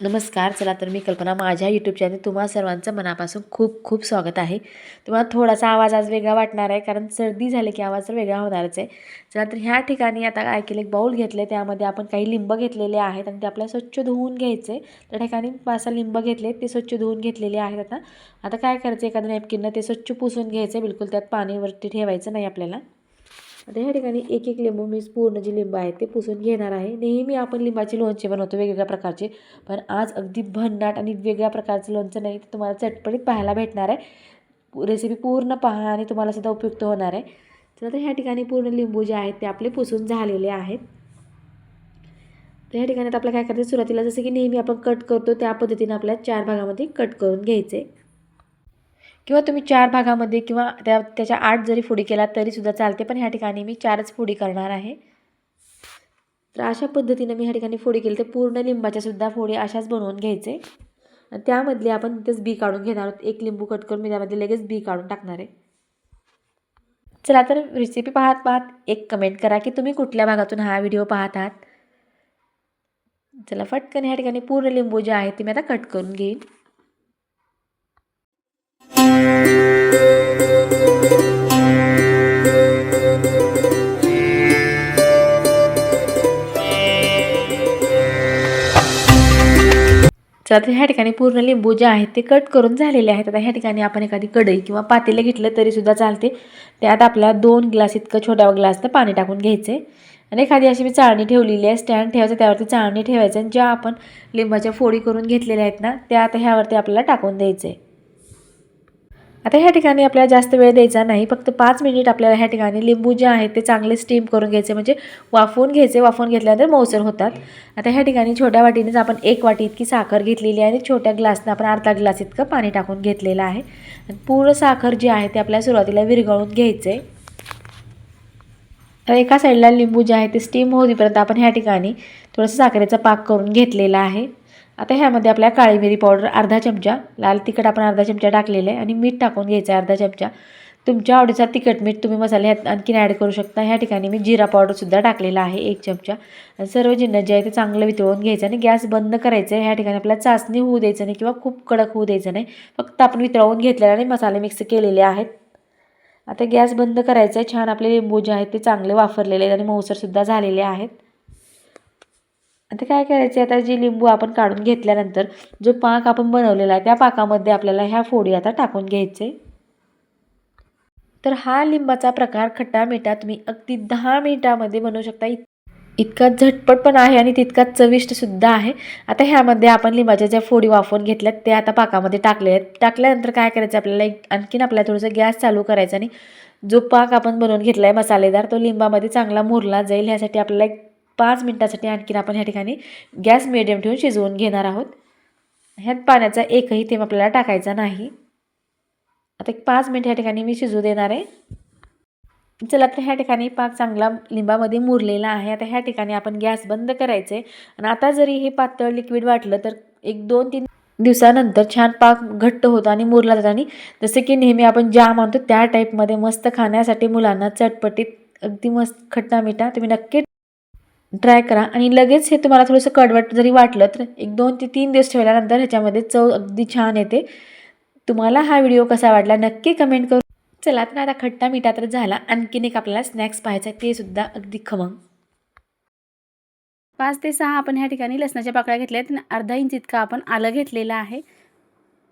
नमस्कार. चला तर मी कल्पना माझ्या यूट्यूब चॅनल तुम्हा सर्वांचं मनापासून खूप खूप स्वागत आहे. तुम्हाला थोडासा आवाज आज वेगळा वाटणार आहे कारण सर्दी झाली की आवाज तर वेगळा होणारच आहे. चला तर ह्या ठिकाणी आता काय केलं, एक बाऊल घेतले, त्यामध्ये आपण काही लिंब घेतलेले आहेत आणि ते आपल्याला स्वच्छ धुवून घ्यायचे. त्या ठिकाणी 5-6 लिंब घेतले, ते स्वच्छ धुवून घेतलेले आहेत. आता आता काय करायचं, एखाद्या नॅपकिननं ते स्वच्छ पुसून घ्यायचे, बिलकुल त्यात पाणीवरती ठेवायचं नाही आपल्याला. आता ह्या ठिकाणी एक एक लिंबू मी पूर्ण जे लिंब आहेत ते पुसून घेणार आहे. नेहमी आपण लिंबाची लोणचे बनवतो वेगवेगळ्या प्रकारचे, पण आज अगदी भन्नाट आणि वेगळ्या प्रकारचं लोणचं नाही तर तुम्हाला चटपटीत पाहायला भेटणार आहे. रेसिपी पूर्ण पहा आणि तुम्हाला सुद्धा उपयुक्त होणार आहे. तर ह्या ठिकाणी पूर्ण लिंबू जे आहेत ते आपले पुसून झालेले आहेत. तर ह्या ठिकाणी आपल्याला काय करायचं, सुरुवातीला जसं की नेहमी आपण कट करतो त्या पद्धतीने आपल्याला 4 भागामध्ये कट करून घ्यायचे, किंवा तुम्ही 4 भागामध्ये किंवा त्याच्या 8 जरी फोडी केला तरीसुद्धा चालते, पण ह्या ठिकाणी मी 4च फोडी करणार आहे. तर अशा पद्धतीने मी ह्या ठिकाणी फोडी केली. तर पूर्ण लिंबाच्या सुद्धा फोडी अशाच बनवून घ्यायचे आणि त्यामधले आपण तिथेच बी काढून घेणार आहोत. एक लिंबू कट करून मी त्यामध्ये लगेच बी काढून टाकणार आहे. चला तर रेसिपी पाहत पाहत एक कमेंट करा की तुम्ही कुठल्या भागातून हा व्हिडिओ पाहत आहात. चला फटकन ह्या ठिकाणी पूर्ण लिंबू जे आहे ते मी आता कट करून घेईन. तर आता ह्या ठिकाणी पूर्ण लिंबू जे आहेत ते कट करून झालेले आहेत. आता ह्या ठिकाणी आपण एखादी कढई किंवा पातेलं घेतलं तरीसुद्धा चालते. त्यात आपल्याला 2 ग्लास इतकं छोट्या ग्लासनं पाणी टाकून घ्यायचे आणि एखादी अशी मी चाळणी ठेवलेली आहे, स्टँड ठेवायचं, त्यावरती चाळणी ठेवायचं आणि ज्या आपण लिंबाच्या फोडी करून घेतलेल्या आहेत ना, त्या आता ह्यावरती आपल्याला टाकून द्यायचे. आता ह्या ठिकाणी आपल्याला जास्त वेळ द्यायचा नाही, फक्त 5 मिनिट आपल्याला ह्या ठिकाणी लिंबू जे आहेत ते चांगले स्टीम करून घ्यायचे, म्हणजे वाफवून घ्यायचे. वाफवून घेतल्यानंतर मऊसर होतात. आता ह्या ठिकाणी छोट्या वाटीनेच आपण 1 वाटी इतकी साखर घेतलेली आहे आणि छोट्या ग्लासनं आपण अर्धा ग्लास इतकं पाणी टाकून घेतलेलं आहे. आणि पूर्ण साखर जी आहे ते आपल्याला सुरुवातीला विरघळून घ्यायचे. तर एका साईडला लिंबू जे आहे ते स्टीम होईपर्यंत आपण ह्या ठिकाणी थोडंसं साखरेचा पाक करून घेतलेला आहे. आता ह्यामध्ये आपल्या काळी मिरी पावडर अर्धा चमचा, लाल तिखट आपण अर्धा चमचा टाकलेलं आहे आणि मीठ टाकून घ्यायचं आहे अर्धा चमचा. तुमच्या आवडीचा तिखट मीठ तुम्ही मसाले ह्यात आणखीन ॲड करू शकता. ह्या ठिकाणी मी जिरा पावडरसुद्धा टाकलेला आहे 1 चमचा. आणि सर्व जिन्नस जे आहे ते चांगलं वितळून घ्यायचं आणि गॅस बंद करायचं आहे. ह्या ठिकाणी आपल्याला चासणी होऊ द्यायचं नाही किंवा खूप कडक होऊ द्यायचं नाही, फक्त आपण वितळवून घेतलेले आणि मसाले मिक्स केलेले आहेत. आता गॅस बंद करायचा आहे. छान आपले लिंबू जे आहेत ते चांगले वाफरलेले आहेत आणि मऊसरसुद्धा झालेले आहेत. आता काय करायचं आहे, आता जे लिंबू आपण काढून घेतल्यानंतर जो पाक आपण बनवलेला आहे त्या पाकामध्ये आपल्याला ह्या फोडी आता टाकून घ्यायचे. तर हा लिंबाचा प्रकार खट्टा मिठा तुम्ही अगदी 10 मिनिटामध्ये बनवू शकता. इतका झटपट पण आहे आणि तितकाच चविष्टसुद्धा आहे. आता ह्यामध्ये आपण लिंबाच्या ज्या फोडी वाफवून घेतल्यात त्या आता पाकामध्ये टाकले आहेत. टाकल्यानंतर काय करायचं, आपल्याला आणखीन आपल्याला थोडंसं गॅस चालू करायचा आणि जो पाक आपण बनवून घेतला आहे मसालेदार, तो लिंबामध्ये चांगला मुरला जाईल. ह्यासाठी आपल्याला 5 मिनिटासाठी आणखीन आपण ह्या ठिकाणी गॅस मिडियम ठेवून शिजवून घेणार आहोत. ह्यात पाण्याचा एकही थेंब आपल्याला टाकायचा नाही. आता 5 मिनिट ह्या ठिकाणी मी शिजू देणार आहे. चला तर ह्या ठिकाणी पाक चांगला लिंबामध्ये मुरलेला आहे. आता ह्या ठिकाणी आपण गॅस बंद करायचे आणि आता जरी हे पातळ लिक्विड वाटलं तर 1-2-3 दिवसानंतर छान पाक घट्ट होतो आणि मुरला जातो आणि जसे की नेहमी आपण जाम आणतो त्या टाईपमध्ये मस्त खाण्यासाठी मुलांना चटपटीत अगदी मस्त खट्टा मिठा तुम्ही नक्की ट्राय करा. आणि लगेच हे तुम्हाला थोडंसं कडवट जरी वाटलं तर 1-2 ते 3 दिवस ठेवल्यानंतर ह्याच्यामध्ये चव अगदी छान येते. तुम्हाला हा व्हिडिओ कसा वाटला नक्की कमेंट करू. चला तर आता खट्टा मिठा तर झाला. आणखीन एक आपल्याला स्नॅक्स पाहायचा आहे, ते सुद्धा अगदी खमंग. 5 ते 6 आपण ह्या ठिकाणी लसणाच्या पाकळ्या घेतल्या आहेत आणि अर्धा इंच इतका आपण आलं घेतलेलं आहे.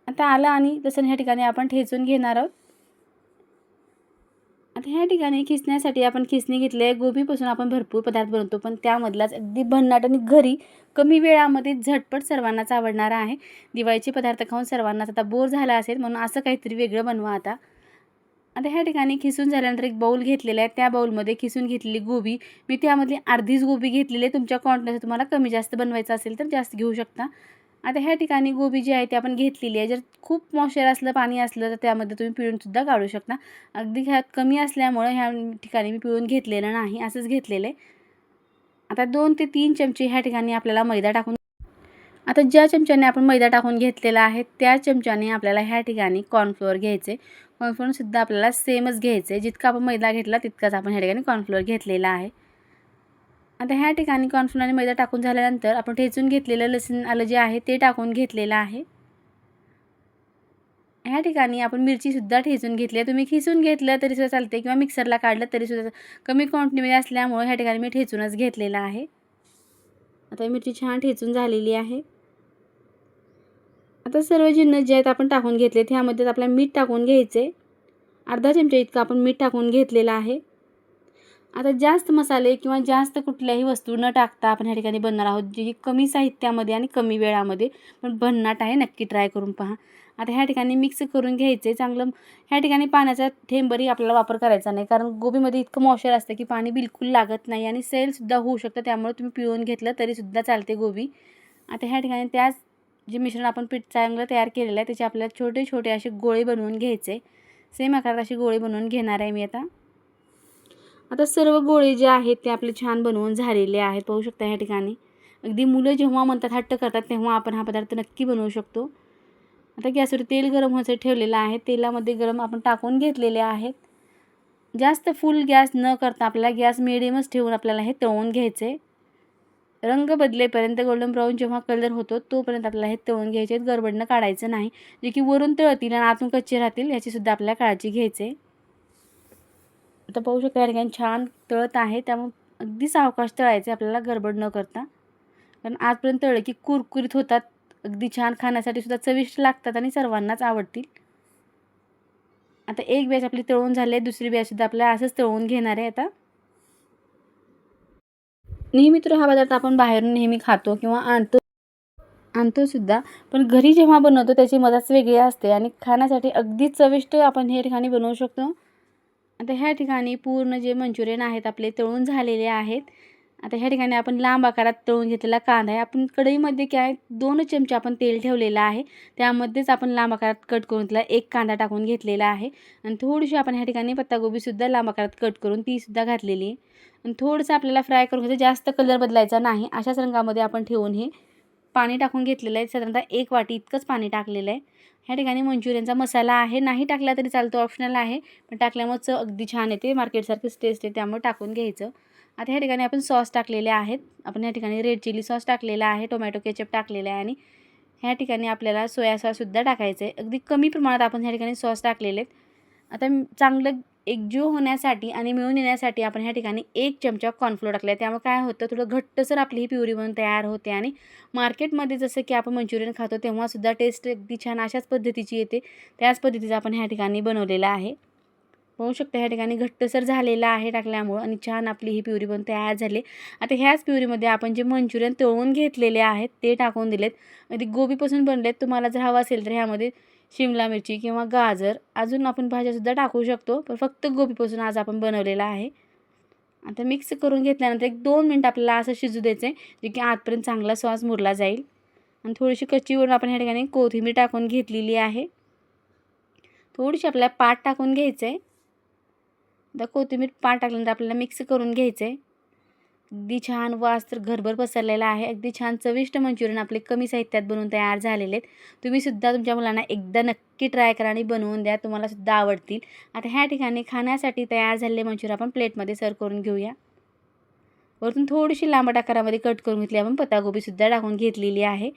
आता आलं आणि लसूण ह्या ठिकाणी आपण ठेचून घेणार आहोत. आता ह्या ठिकाणी खिसण्यासाठी आपण खिसणी घेतली आहे. गोबीपासून आपण भरपूर पदार्थ बनवतो, पण त्यामधलाच अगदी भन्नाट आणि घरी कमी वेळामध्ये झटपट सर्वांनाच आवडणारा आहे. दिवाळीचे पदार्थ खाऊन सर्वांनाच आता बोर झाला असेल, म्हणून असं काहीतरी वेगळं बनवा आता. आता ह्या ठिकाणी खिसून झाल्यानंतर एक बाऊल घेतलेला आहे. त्या बाऊलमध्ये खिसून घेतलेली गोबी, मी त्यामधली अर्धीच गोबी घेतलेली आहे. तुमच्या क्वांटिटीनुसार तुम्हाला कमी जास्त बनवायचं असेल तर जास्त घेऊ शकता. आता ह्या ठिकाणी गोबी जी आहे ती आपण घेतलेली आहे. जर खूप मॉइश्चर असलं, पाणी असलं तर त्यामध्ये तुम्ही पिळूनसुद्धा काढू शकता. अगदी ह्यात कमी असल्यामुळं ह्या ठिकाणी मी पिळून घेतलेलं नाही, असंच घेतलेलं आहे. आता 2 ते 3 चमचे ह्या ठिकाणी आपल्याला मैदा टाकून, आता ज्या चमच्याने आपण मैदा टाकून घेतलेला आहे त्या चमच्याने आपल्याला ह्या ठिकाणी कॉर्नफ्लोअर घ्यायचे. कॉर्नफ्लोअरसुद्धा आपल्याला सेमच घ्यायचं आहे. जितका आपण मैदा घेतला तितकाच आपण ह्या ठिकाणी कॉर्नफ्लोअर घेतलेला आहे. आता ह्या ठिकाणी कॉर्नफ्लोअर आणि मैदा टाकून झाल्यानंतर आपण ठेचून घेतलेलं लसूण आलं जे आहे ते टाकून घेतलेलं आहे. ह्या ठिकाणी आपण मिरचीसुद्धा ठेचून घेतली आहे. तुम्ही खिसून घेतलं तरीसुद्धा चालते किंवा मिक्सरला काढलं तरीसुद्धा. कमी क्वांटिटीमध्ये असल्यामुळे ह्या ठिकाणी मी ठेचूनच घेतलेलं आहे. आता मिरची छान ठेचून झालेली आहे. आता सर्व जिन्नस जे आहेत आपण टाकून घेतलेत. ह्यामध्ये आपल्याला मीठ टाकून घ्यायचे. अर्धा चमचा इतकं आपण मीठ टाकून घेतलेलं आहे. आता जास्त मसाले किंवा जास्त कुठल्याही वस्तू न टाकता आपण ह्या ठिकाणी बनणार आहोत, जे कमी साहित्यामध्ये आणि कमी वेळामध्ये पण भन्नाट आहे. नक्की ट्राय करून पहा. आता ह्या ठिकाणी मिक्स करून घ्यायचे चांगलं. ह्या ठिकाणी पाण्याचा थेंबही आपल्याला वापर करायचा नाही, कारण गोबीमध्ये इतकं मॉइश्चर असतं की पाणी बिलकुल लागत नाही आणि सेलसुद्धा होऊ शकतं. त्यामुळे तुम्ही पिळून घेतलं तरीसुद्धा चालते गोबी. आता ह्या ठिकाणी त्याच जे मिश्रण आपण पीठ चांगलं तयार केलेलं आहे त्याचे आपल्याला छोटे छोटे असे गोळे बनवून घ्यायचे. सेम आकारात असे गोळे बनवून घेणार आहे मी आता. आता सर्व गोळे जे आहेत ते आपले छान बनवून झालेले आहेत. पाहू शकता ह्या ठिकाणी. अगदी मुलं जेव्हा म्हणतात, हट्ट करतात, तेव्हा आपण हा पदार्थ नक्की बनवू शकतो. आता गॅसवर तेल गरम व्हायचं ठेवलेलं आहे. तेलामध्ये गरम आपण टाकून घेतलेले आहेत. जास्त फुल गॅस न करता आपल्याला गॅस मिडियमच ठेवून आपल्याला हे तळून घ्यायचे. रंग बदलेपर्यंत गोल्डन ब्राऊन जेव्हा कलर होतो तोपर्यंत आपल्याला हे तळून घ्यायचे. गडबडनं काढायचं नाही, जे की वरून तळतील आणि आतून कच्चे राहतील याचीसुद्धा आपल्याला काळजी घ्यायची. आता पाहू शकता या ठिकाणी छान तळत आहे. त्यामुळे अगदी सावकाश तळायचे आपल्याला, गडबड न करता. कारण आजपर्यंत तळले की कुरकुरीत होतात, अगदी छान, खाण्यासाठी सुद्धा चविष्ट लागतात आणि सर्वांनाच आवडतील. आता एक बॅच आपली तळून झाली आहे, दुसरी बॅचसुद्धा आपल्याला असंच तळून घेणार आहे. आता नेहमी तर हा पदार्थ आपण बाहेरून नेहमी खातो किंवा आणतो सुद्धा, पण घरी जेव्हा बनवतो त्याची मजाच वेगळी असते आणि खाण्यासाठी अगदी चविष्ट आपण हे ठिकाणी बनवू शकतो. आता ह्या ठिकाणी पूर्ण जे मंचुरियन आहेत आपले तळून झालेले आहेत. आता ह्या ठिकाणी आपण लांब आकारात तळून घेतलेला कांदा आहे. आपण कढईमध्ये काय 2 चमचे आपण तेल ठेवलेलं आहे, त्यामध्येच आपण लांब आकारात कट करून त्याला एक कांदा टाकून घेतलेला आहे आणि थोडीशी आपण ह्या ठिकाणी पत्तागोबीसुद्धा लांब आकारात कट करून तीसुद्धा घातलेली आहे. आणि थोडंसं आपल्याला फ्राय करून घ्यायचं, जास्त कलर बदलायचा नाही. अशाच रंगामध्ये आपण ठेवून हे पाणी टाकून घेतलेलं आहे. साधारणतः 1 वाटी इतकंच पाणी टाकलेलं आहे. ह्या ठिकाणी मंचुरियनचा मसाला आहे, नाही टाकला तरी चालतो, ऑप्शनल आहे, पण टाकल्यामुळे चव अगदी छान येते, मार्केटसारखीच टेस्ट आहे, त्यामुळे टाकून घ्यायचं. आता ह्या ठिकाणी आपण सॉस टाकलेले आहेत. आपण ह्या ठिकाणी रेड चिली सॉस टाकलेला आहे, टोमॅटो केचप टाकलेला आहे आणि ह्या ठिकाणी आपल्याला सोया सॉससुद्धा टाकायचं आहे. अगदी कमी प्रमाणात आपण ह्या ठिकाणी सॉस टाकलेले आहेत. आता चांगलं एकजीव होण्यासाठी आणि मिळून येण्यासाठी आपण ह्या ठिकाणी 1 चमचा कॉर्नफ्लोअर टाकला आहे. त्यामुळे काय होतं, थोडं घट्टसर आपली ही प्युरी बनून तयार होते आणि मार्केटमध्ये जसं की आपण मंचुरियन खातो तेव्हासुद्धा टेस्ट अगदी छान अशाच पद्धतीची येते. त्याच पद्धतीचं आपण ह्या ठिकाणी बनवलेलं आहे. पाहू शकता ह्या ठिकाणी घट्टसर झालेलं आहे टाकल्यामुळं आणि छान आपली ही प्युरी बनून तयार झाली. आता ह्याच प्युरीमध्ये आपण जे मंचुरियन तळून घेतलेले आहेत ते टाकून दिलेत. अगदी गोबीपासून बनलेत. तुम्हाला जर हवं असेल तर ह्यामध्ये शिमला मिरची किंवा गाजर, अजून आपण भाज्यासुद्धा टाकू शकतो, पण फक्त गोबीपासून आज आपण बनवलेलं आहे. आता मिक्स करून घेतल्यानंतर 1-2 मिनिट आपल्याला असं शिजू द्यायचं आहे, जे की आतपर्यंत चांगला सॉस मुरला जाईल. आणि थोडीशी कच्ची वरून आपण ह्या ठिकाणी कोथिंबीर टाकून घेतलेली आहे. थोडीशी आपल्याला पाट टाकून घ्यायचं आहे. आता कोथिंबीर पाट टाकल्यानंतर आपल्याला मिक्स करून घ्यायचं आहे. अगदी छान वास तर घरभर पसरलेला आहे. अगदी छान चविष्ट मंचुरियन आपले कमी साहित्यात बनवून तयार झालेले आहेत. तुम्हीसुद्धा तुमच्या मुलांना एकदा नक्की ट्राय करा आणि बनवून द्या, तुम्हालासुद्धा आवडतील. आता ह्या ठिकाणी खाण्यासाठी तयार झालेले मंचुरियन आपण प्लेटमध्ये सर्व करून घेऊया. वरून थोडीशी लांबट आकारामध्ये कट करून घेतली आपण पत्तागोबीसुद्धा टाकून घेतलेली आहे.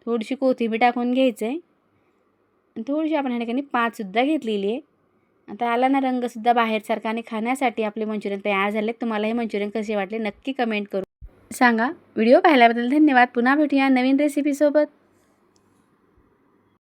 थोडीशी कोथिंबीर टाकून घ्यायचं आहे आणि थोडीशी आपण ह्या ठिकाणी पातसुद्धा घेतलेली आहे. आता आला ना रंगसुद्धा बाहेरसारखा आणि खाण्यासाठी आपले मंचुरियन तयार झाले. तुम्हाला हे मंचुरियन कसे वाटले नक्की कमेंट करून सांगा. व्हिडिओ पाहिल्याबद्दल धन्यवाद. पुन्हा भेटूया नवीन रेसिपीसोबत.